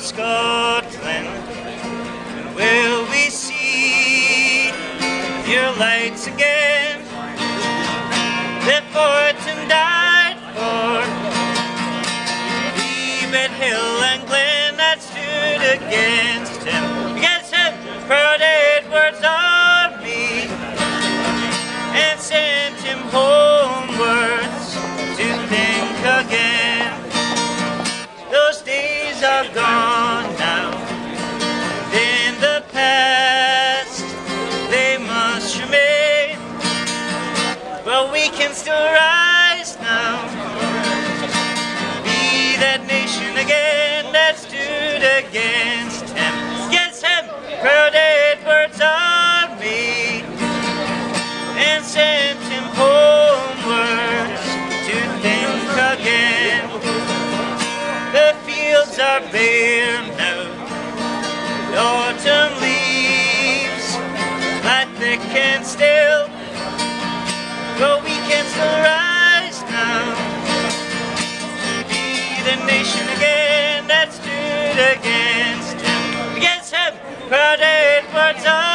Scotland, and will we see your lights again that fought and died for? Ebed Hill and Glen that stood against him, proud Edward's army, and sent him homewards to think again. Those days are gone now, in the past they must remain, but we can still rise now, be that nation again that stood against him, proud Edward's army, and sent him homewards to think again. The fields are bare now, the autumn leaves lie thick and still, but we can still rise now, be the nation again that stood against him, proud Edward's army.